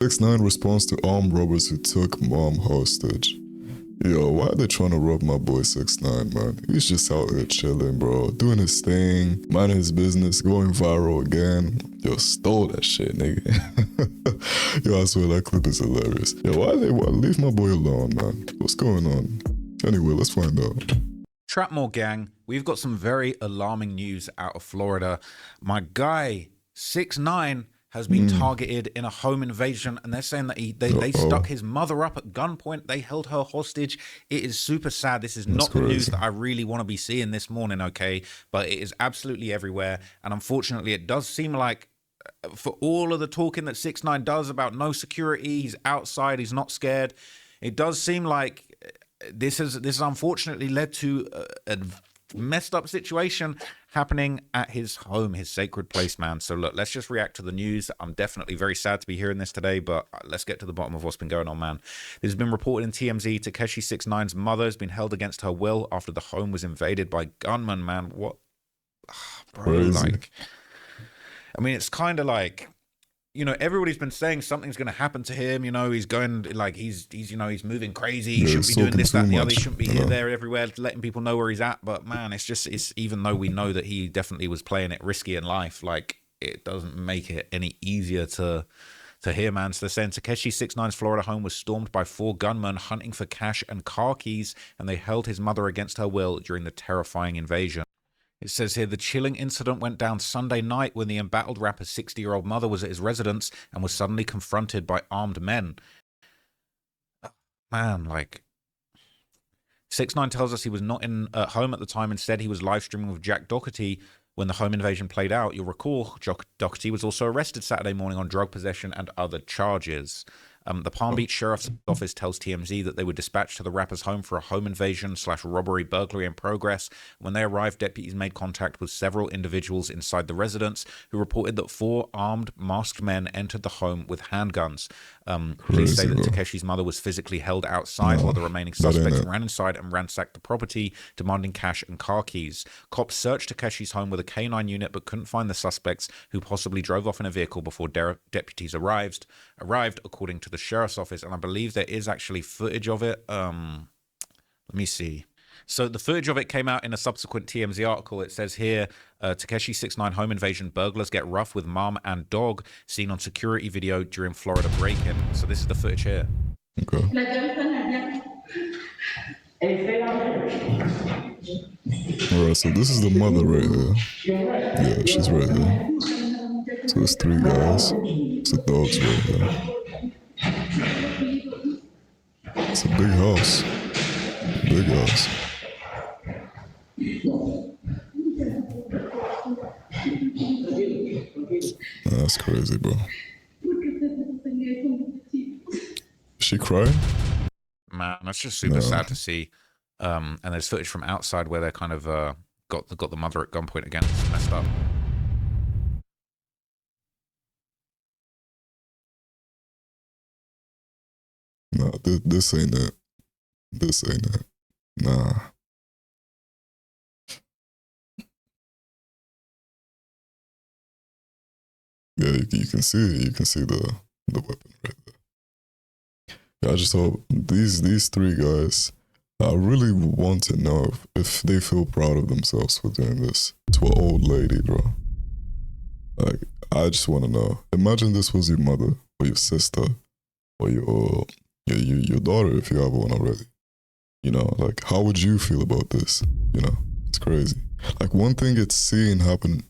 6ix9ine responds to armed robbers who took mom hostage. Yo, why are they trying to rob my boy 6ix9ine, man? He's just out here chilling, bro. Doing his thing, minding his business, going viral again. Yo, stole that shit, nigga. Yo, I swear that clip is hilarious. Yo, why leave my boy alone, man? What's going on? Anyway, let's find out. Trapmore gang, we've got some very alarming news out of Florida. My guy, 6ix9ine, has been targeted in a home invasion, and they're saying that they stuck his mother up at gunpoint. They held her hostage. It is super sad. This is not the news that I really want to be seeing this morning, okay? But it is absolutely everywhere, and unfortunately, it does seem like for all of the talking that 6ix9ine does about no security, he's outside, he's not scared, it does seem like this has unfortunately led to a messed up situation happening at his home, his sacred place, man. So look, let's just react to the news. I'm definitely very sad to be hearing this today, but let's get to the bottom of what's been going on, man. This has been reported in TMZ. Tekashi 6ix9ine's mother has been held against her will after the home was invaded by gunmen, man. What? Bro, crazy. like, I mean, it's kind of like, you know, everybody's been saying something's going to happen to him. You know, he's going like he's you know, he's moving crazy. He shouldn't be doing this, that, and the other. He shouldn't be here, there, everywhere, letting people know where he's at. But man, it's even though we know that he definitely was playing it risky in life, like it doesn't make it any easier to hear, man. So they're saying Tekashi 6ix9ine's Florida home was stormed by 4 gunmen hunting for cash and car keys, and they held his mother against her will during the terrifying invasion. It says here, the chilling incident went down Sunday night when the embattled rapper's 60-year-old mother was at his residence and was suddenly confronted by armed men. Man, like, 6ix9ine tells us he was not at home at the time. Instead, he was live streaming with Jack Doherty when the home invasion played out. You'll recall, Doherty was also arrested Saturday morning on drug possession and other charges. The Palm Beach Sheriff's Office tells TMZ that they were dispatched to the rapper's home for a home invasion / robbery burglary in progress. When they arrived, deputies made contact with several individuals inside the residence who reported that 4 armed, masked men entered the home with handguns. Police say that Tekashi's mother was physically held outside while the remaining suspects ran inside and ransacked the property, demanding cash and car keys. Cops searched Tekashi's home with a K9 unit but couldn't find the suspects, who possibly drove off in a vehicle before deputies arrived, according to the sheriff's office. And I believe there is actually footage of it. Let me see. So the footage of it came out in a subsequent TMZ article. It says here, Tekashi 6ix9ine home invasion, burglars get rough with mom and dog, seen on security video during Florida break-in. So this is the footage here. Okay. Alright, so this is the mother right here. Yeah, she's right here. So there's 3 guys. It's the dogs right here. It's a big house. Big house. That's crazy, bro. Is she crying? Man, that's just super sad to see. And there's footage from outside where they're kind of got the mother at gunpoint again. It's messed up. Nah, this ain't it. This ain't it. Nah. Yeah, you can see it. You can see the weapon right there. Yeah, I just hope these 3 guys, I really want to know if they feel proud of themselves for doing this to an old lady, bro. Like, I just want to know. Imagine this was your mother or your sister or your daughter, if you have one already. You know, like, how would you feel about this? You know, it's crazy. Like, one thing it's seeing happen,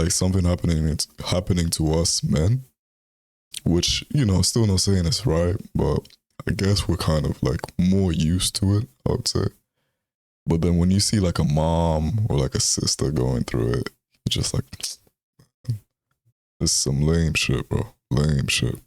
something it's happening to us men, which, you know, still not saying it's right, but I guess we're kind of like more used to it, I would say. But then when you see like a mom or like a sister going through it, it's just like, this is some lame shit, bro. Lame shit.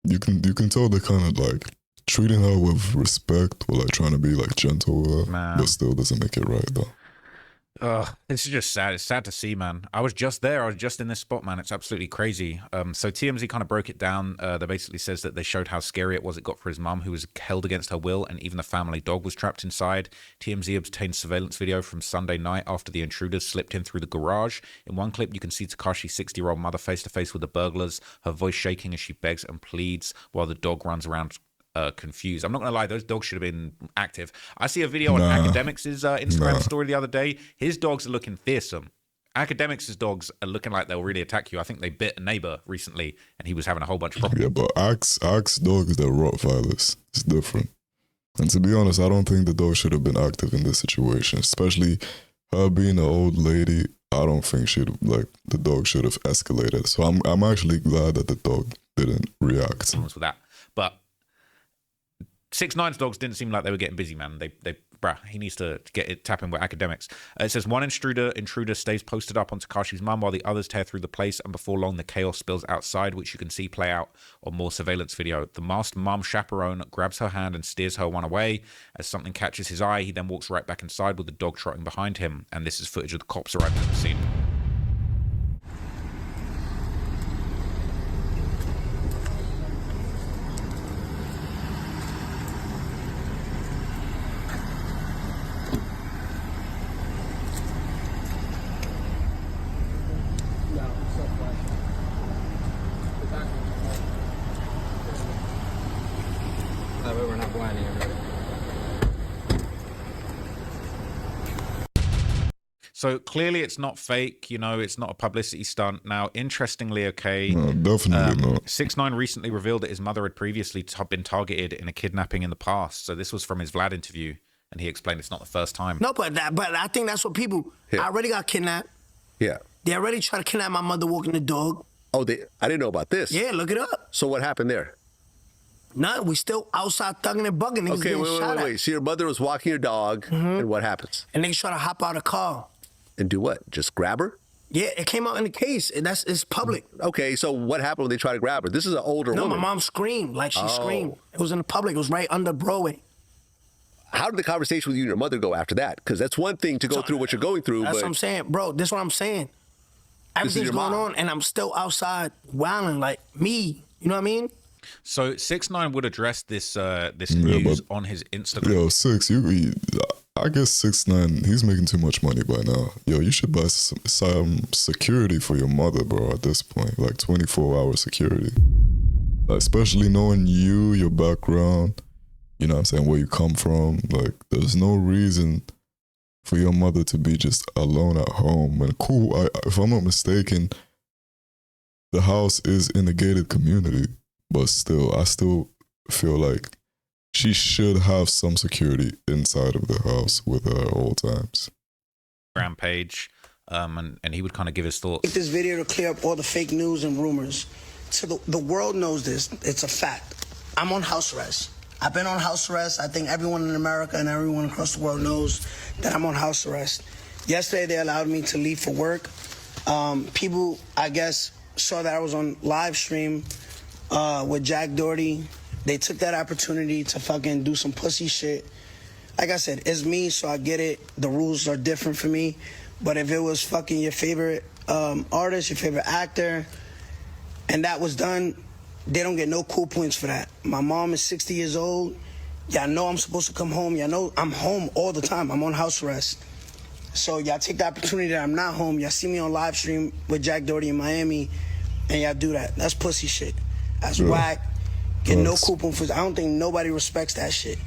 You can tell they're kind of like treating her with respect or like trying to be like gentle with her, but still doesn't make it right though. This is just sad. It's sad to see, man. I was just there. I was just in this spot, man. It's absolutely crazy. So TMZ kind of broke it down. They basically says that they showed how scary it was it got for his mum, who was held against her will, and even the family dog was trapped inside. TMZ obtained surveillance video from Sunday night after the intruders slipped in through the garage. In one clip, you can see Tekashi's 60-year-old mother face-to-face with the burglars, her voice shaking as she begs and pleads while the dog runs around confused. I'm not gonna lie, those dogs should have been active. I see a video on Academics' Instagram story the other day. His dogs are looking fearsome. Academics' dogs are looking like they'll really attack you. I think they bit a neighbor recently and he was having a whole bunch of problems. Yeah, but Axe dogs, they're Rottweilers. It's different. And to be honest, I don't think the dog should have been active in this situation, especially her being an old lady. I don't think the dog should have escalated. So I'm actually glad that the dog didn't react. With that. But 6ix9ine's dogs didn't seem like they were getting busy, man. He needs to get it tapping with Academics. It says one intruder stays posted up on Tekashi's mum while the others tear through the place, and before long the chaos spills outside, which you can see play out on more surveillance video. The masked mum chaperone grabs her hand and steers her one away. As something catches his eye, he then walks right back inside with the dog trotting behind him, and this is footage of the cops arriving at the scene. We're not blinding everybody. So clearly it's not fake, you know, it's not a publicity stunt. Now, interestingly, okay, No, definitely not. 6ix9ine recently revealed that his mother had previously been targeted in a kidnapping in the past. So this was from his Vlad interview, and he explained it's not the first time. No, but I think that's what people. Yeah. I already got kidnapped. Yeah. They already tried to kidnap my mother walking the dog. Oh, I didn't know about this. Yeah, look it up. So what happened there? Nothing. We still outside thugging and bugging. Niggas Okay, getting shot at. wait. So your mother was walking your dog, and what happens? And niggas try to hop out of the car. And do what? Just grab her? Yeah, it came out in the case. It's public. Okay, so what happened when they tried to grab her? This is an older No, woman. my mom screamed. Like, she screamed. It was in the public. It was right under Broadway. How did the conversation with you and your mother go after that? Because that's one thing to go through what you're going through, That's but what I'm saying. Bro, this is what I'm saying. Everything's your going mom. on, and I'm still outside wilding like me. You know what I mean? So 6ix9ine would address this news on his Instagram. Yo, I guess 6ix9ine, he's making too much money by now. Yo, you should buy some security for your mother, bro, at this point. Like 24-hour security. Like, especially knowing you, your background, you know what I'm saying, where you come from. Like, there's no reason for your mother to be just alone at home. And cool, if I'm not mistaken, the house is in a gated community. But still, I still feel like she should have some security inside of the house with her at all times. Page, and he would kind of give his thoughts. Make this video to clear up all the fake news and rumors. So the world knows this. It's a fact. I'm on house arrest. I've been on house arrest. I think everyone in America and everyone across the world knows that I'm on house arrest. Yesterday, they allowed me to leave for work. People, I guess, saw that I was on live stream with Jack Doherty. They took that opportunity to fucking do some pussy shit. Like I said, it's me, so I get it. The rules are different for me. But if it was fucking your favorite artist, your favorite actor, and that was done, they don't get no cool points for that. My mom is 60 years old. Y'all know I'm supposed to come home. Y'all know I'm home all the time. I'm on house arrest. So y'all take the opportunity that I'm not home. Y'all see me on live stream with Jack Doherty in Miami, and y'all do that. That's pussy shit. That's whack. Get no coupon for. I don't think nobody respects that shit.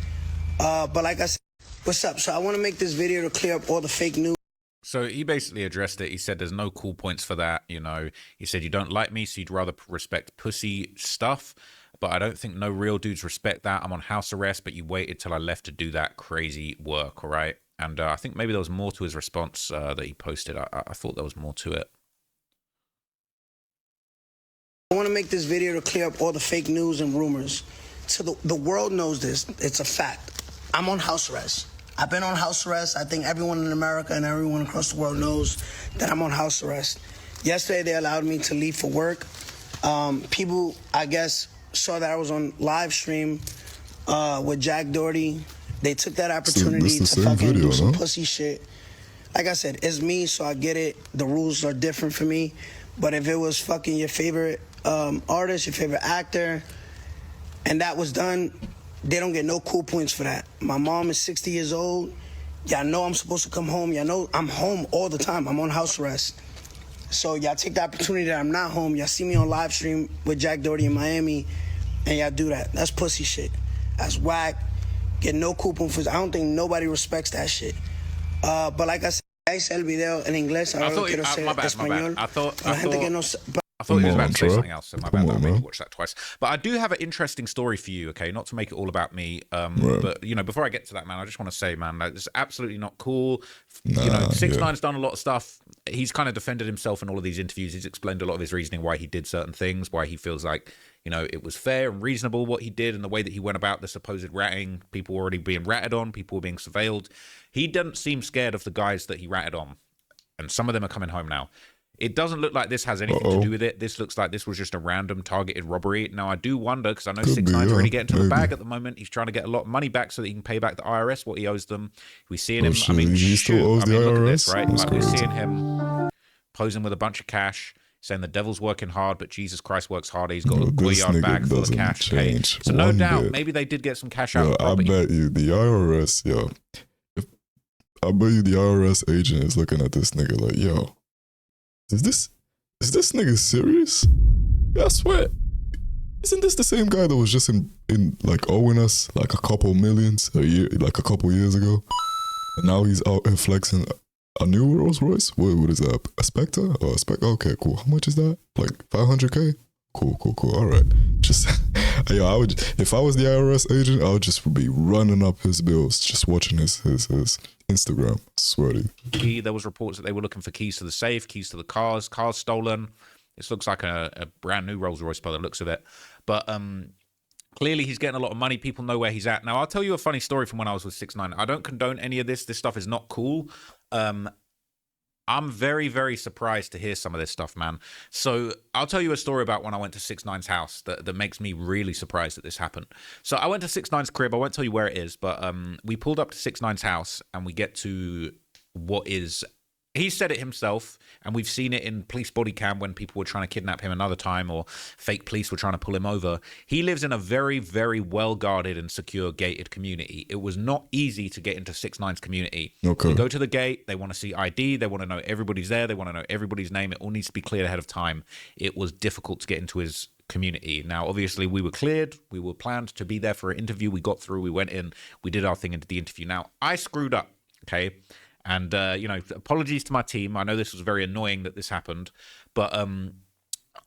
But like I said, what's up? So I want to make this video to clear up all the fake news. So he basically addressed it. He said there's no cool points for that, you know. He said you don't like me, so you'd rather respect pussy stuff. But I don't think no real dudes respect that. I'm on house arrest, but you waited till I left to do that crazy work, all right? And I think maybe there was more to his response that he posted. I thought there was more to it. I want to make this video to clear up all the fake news and rumors. So the world knows this. It's a fact. I'm on house arrest. I've been on house arrest. I think everyone in America and everyone across the world knows that I'm on house arrest. Yesterday, they allowed me to leave for work. People, I guess, saw that I was on live stream with Jack Doherty. They took that opportunity to fucking do some pussy shit. like I said, it's me, so I get it. The rules are different for me. But if it was fucking your favorite artist, your favorite actor, and that was done, they don't get no cool points for that. My mom is 60 years old. Y'all know I'm supposed to come home. Y'all know I'm home all the time. I'm on house arrest. So y'all take the opportunity that I'm not home. Y'all see me on live stream with Jack Doherty in Miami, and y'all do that. That's pussy shit. That's whack. Get no coupon for. I don't think nobody respects that shit. But like I said, hice el video en inglés. Ahora quiero ser español. I thought La gente que no I thought he was about to say Trap. something else, so my bad. I made you watch that twice. But I do have an interesting story for you, okay? Not to make it all about me, but you know, before I get to that, man, I just want to say, man, that it's absolutely not cool. You know, 6ix9ine's done a lot of stuff. He's kind of defended himself in all of these interviews. He's explained a lot of his reasoning why he did certain things, why he feels like, you know, it was fair and reasonable what he did and the way that he went about the supposed ratting. People were already being ratted on. People were being surveilled. He doesn't seem scared of the guys that he ratted on, and some of them are coming home now. It doesn't look like this has anything to do with it. This looks like this was just a random targeted robbery. Now, I do wonder, because I know 6ix9ine's already getting to the bag at the moment. He's trying to get a lot of money back so that he can pay back the IRS what he owes them. We're seeing him. Shit, I mean, he still owes the look at IRS? this, right? That's Like, we're crazy. seeing him posing with a bunch of cash, saying the devil's working hard, but Jesus Christ works harder. He's got a This Goyard nigga bag full of doesn't cash. Okay? change So no one doubt, bit. maybe they did get some cash out Yo, of the I property. bet you the IRS, yo. I bet you the IRS agent is looking at this nigga like, yo, is this nigga serious? Yeah, I swear. Isn't this the same guy that was just in like owing us like a couple millions a year, like a couple years ago? And now he's out here flexing a new Rolls Royce? What is that? A Spectre? Oh, a Spectre? Okay, cool. How much is that? Like 500K? Cool. All right. Just, yo, I would, if I was the IRS agent, I would just be running up his bills, just watching his Instagram. I swear to you. There was reports that they were looking for keys to the safe, keys to the cars stolen. This looks like a brand new Rolls Royce by the looks of it. But clearly he's getting a lot of money. People know where he's at. Now, I'll tell you a funny story from when I was with 6ix9ine. I don't condone any of this. This stuff is not cool. I'm very, very surprised to hear some of this stuff, man. So I'll tell you a story about when I went to 6ix9ine's house that makes me really surprised that this happened. So I went to 6ix9ine's crib. I won't tell you where it is, but we pulled up to 6ix9ine's house and we get to what is... He said it himself, and we've seen it in police body cam when people were trying to kidnap him another time or fake police were trying to pull him over. He lives in a very, very well-guarded and secure gated community. It was not easy to get into 6ix9ine's community. Okay. You go to the gate, they want to see ID, they want to know everybody's there, they want to know everybody's name. It all needs to be cleared ahead of time. It was difficult to get into his community. Now, obviously, we were cleared. We were planned to be there for an interview. We got through. We went in. We did our thing into the interview. Now, I screwed up, okay? And, you know, apologies to my team. I know this was very annoying that this happened. But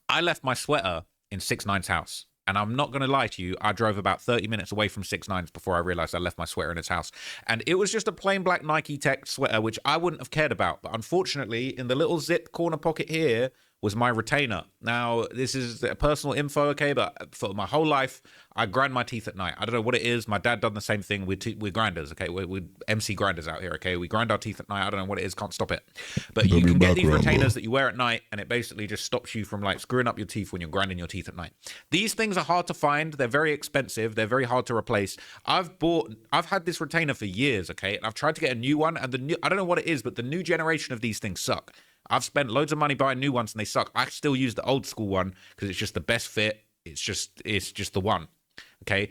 I left my sweater in 6ix9ine's house. And I'm not going to lie to you. I drove about 30 minutes away from 6ix9ine's before I realized I left my sweater in his house. And it was just a plain black Nike Tech sweater, which I wouldn't have cared about. But unfortunately, in the little zip corner pocket here was my retainer. Now, this is personal info, okay? But for my whole life, I grind my teeth at night. I don't know what it is. My dad done the same thing. We're grinders, okay? We're MC grinders out here, okay? We grind our teeth at night. I don't know what it is. Can't stop it. But you can get these retainers that you wear at night, and it basically just stops you from like screwing up your teeth when you're grinding your teeth at night. These things are hard to find. They're very expensive. They're very hard to replace. I've had this retainer for years, okay? And I've tried to get a new one, and I don't know what it is, but the new generation of these things suck. I've spent loads of money buying new ones and they suck. I still use the old school one because it's just the best fit. It's just the one. Okay.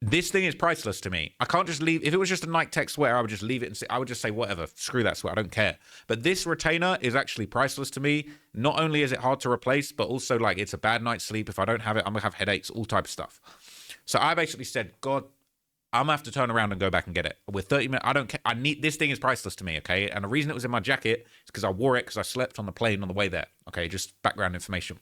This thing is priceless to me. I can't just leave. If it was just a Nike Tech sweater, I would just leave it and I would just say, whatever, screw that sweater. I don't care. But this retainer is actually priceless to me. Not only is it hard to replace, but also like it's a bad night's sleep. If I don't have it, I'm going to have headaches, all type of stuff. So I basically said, God, I'm gonna have to turn around and go back and get it. With 30 minutes, I don't care. This thing is priceless to me, okay? And the reason it was in my jacket is because I wore it because I slept on the plane on the way there, okay? Just background information.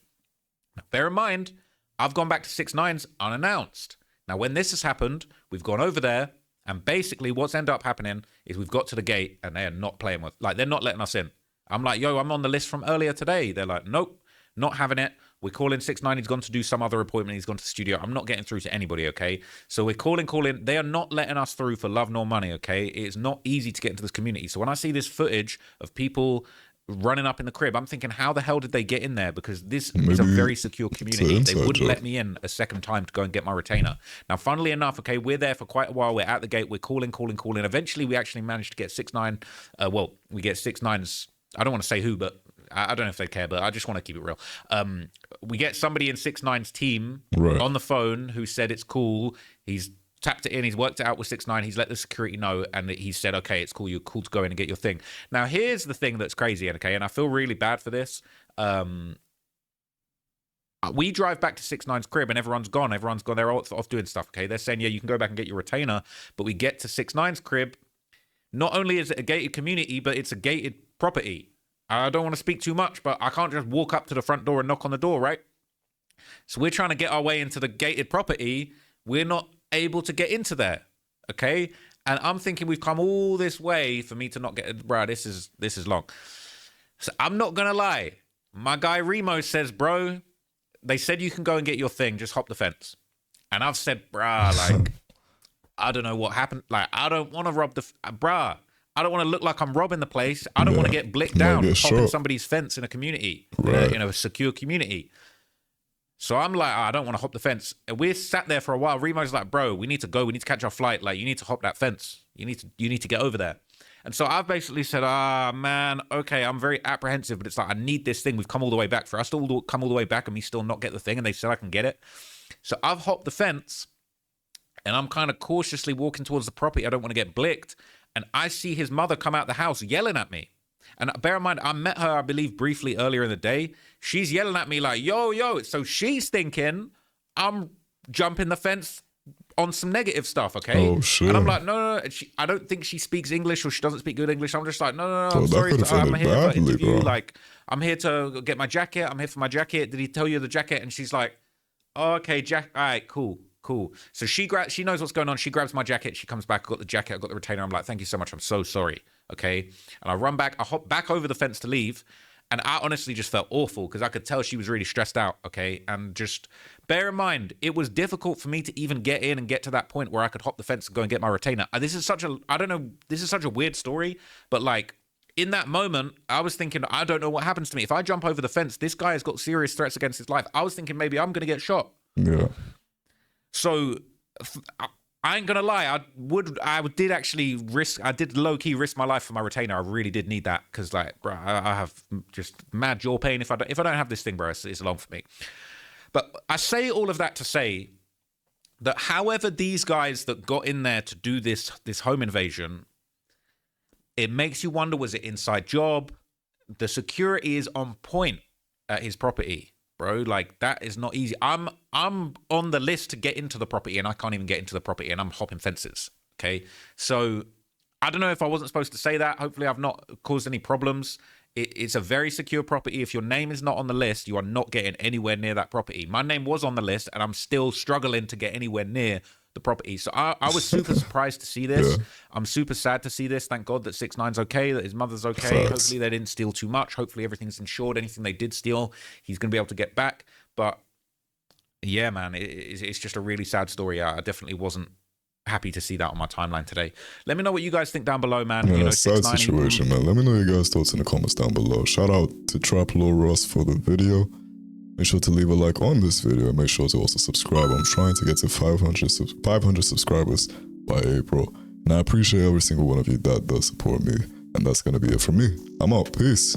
Now, bear in mind, I've gone back to 6ix9ine's unannounced. Now, when this has happened, we've gone over there, and basically what's ended up happening is we've got to the gate, and they are not playing with, like, they're not letting us in. I'm like, yo, I'm on the list from earlier today. They're like, nope, not having it. We're calling 6ix9ine. He's gone to do some other appointment. He's gone to the studio. I'm not getting through to anybody, okay? So we're calling. They are not letting us through for love nor money, okay? It's not easy to get into this community. So when I see this footage of people running up in the crib. I'm thinking, how the hell did they get in there? Because this is a very secure community. They wouldn't let me in a second time to go and get my retainer. Now, funnily enough, okay, we're there for quite a while. We're at the gate. We're calling. Eventually, we actually managed to get 6ix9ine. Well, we get 6ix9ine's. I don't want to say who, but I don't know if they care, but I just want to keep it real. We get somebody in 6ix9ine's team on the phone who said it's cool. He's tapped it in, he's worked it out with 6ix9ine, he's let the security know, and he said, okay, it's cool, you're cool to go in and get your thing. Now, here's the thing that's crazy, okay, and I feel really bad for this. We drive back to 6ix9ine's crib, and everyone's gone, they're off doing stuff, okay? They're saying, yeah, you can go back and get your retainer, but we get to 6ix9ine's crib, not only is it a gated community, but it's a gated property. I don't want to speak too much, but I can't just walk up to the front door and knock on the door, right? So we're trying to get our way into the gated property, we're not able to get into there, okay? And I'm thinking we've come all this way for me to not get, bro, this is long. So I'm not gonna lie, my guy Remo says, bro, they said you can go and get your thing, just hop the fence. And I've said, bruh, like, I don't know what happened, like, I don't want to rob the, bruh, I don't want to look like I'm robbing the place. I don't want to get blicked down hopping somebody's fence in a community, in a secure community. So I'm like, I don't want to hop the fence. And we sat there for a while. Remo's like, bro, we need to go. We need to catch our flight. Like, you need to hop that fence. You need to get over there. And so I've basically said, man, okay, I'm very apprehensive, but it's like, I need this thing. We've come all the way back. For us to come all the way back and me still not get the thing, and they said I can get it. So I've hopped the fence, and I'm kind of cautiously walking towards the property. I don't want to get blicked. And I see his mother come out the house yelling at me. And bear in mind, I met her, I believe, briefly earlier in the day. She's yelling at me like, yo. So she's thinking I'm jumping the fence on some negative stuff, okay? Oh, shit. And I'm like, no. I don't think she speaks English, or she doesn't speak good English. I'm just like, no. I'm sorry. I'm here for an interview. Like, I'm here to get my jacket. I'm here for my jacket. Did he tell you the jacket? And she's like, oh, okay, all right, cool. So she knows what's going on. She grabs my jacket. She comes back. I got the jacket. I got the retainer. I'm like, thank you so much. I'm so sorry. Okay. And I run back. I hop back over the fence to leave. And I honestly just felt awful because I could tell she was really stressed out. Okay. And just bear in mind, it was difficult for me to even get in and get to that point where I could hop the fence and go and get my retainer. This is such a weird story, but like, in that moment, I was thinking, I don't know what happens to me. If I jump over the fence, this guy has got serious threats against his life. I was thinking maybe I'm going to get shot. Yeah. So I ain't gonna lie, I did low-key risk my life for my retainer. I really did need that because, like, bro, I have just mad jaw pain if I don't have this thing, bro. It's long for me. But I say all of that to say that however these guys that got in there to do this home invasion, it makes you wonder, was it inside job? The security is on point at his property. Bro, like, that is not easy. I'm on the list to get into the property, and I can't even get into the property, and I'm hopping fences. Okay, so I don't know if I wasn't supposed to say that. Hopefully, I've not caused any problems. It's a very secure property. If your name is not on the list, you are not getting anywhere near that property. My name was on the list, and I'm still struggling to get anywhere near the property. So I was super surprised to see this. Yeah. I'm super sad to see this. Thank God that 6ix9ine's okay, that his mother's okay. Facts. Hopefully they didn't steal too much. Hopefully everything's insured. Anything they did steal, he's going to be able to get back. But yeah, man, it's just a really sad story. I definitely wasn't happy to see that on my timeline today. Let me know what you guys think down below, man. Yeah, you know, sad situation, man. Let me know your guys' thoughts in the comments down below. Shout out to Trap Lil Ross for the video. Make sure to leave a like on this video and make sure to also subscribe. I'm trying to get to 500 subscribers by April. And I appreciate every single one of you that does support me. And that's going to be it for me. I'm out. Peace.